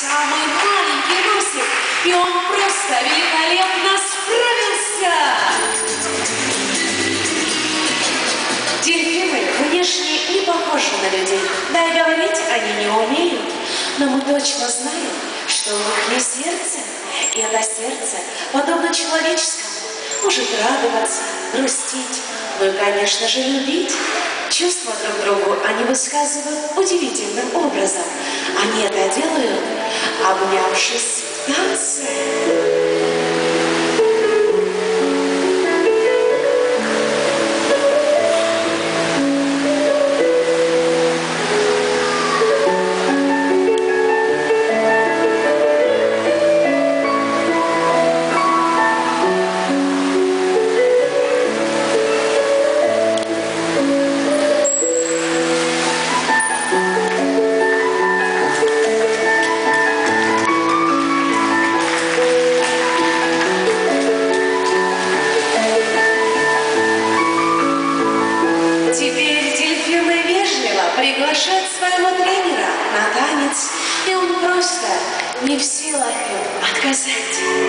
самый маленький носик, и он просто великолепно справился. Дельфины внешне не похожи на людей, да и говорить они не умеют, но мы точно знаем, что у них есть сердце, и это сердце, подобно человеческому, может радоваться, грустить, ну и, конечно же, любить. Чувства друг другу они высказывают удивительным образом. Они это делают, обнявшись в танце. Приглашает своего тренера на танец, и он просто не в силах отказать.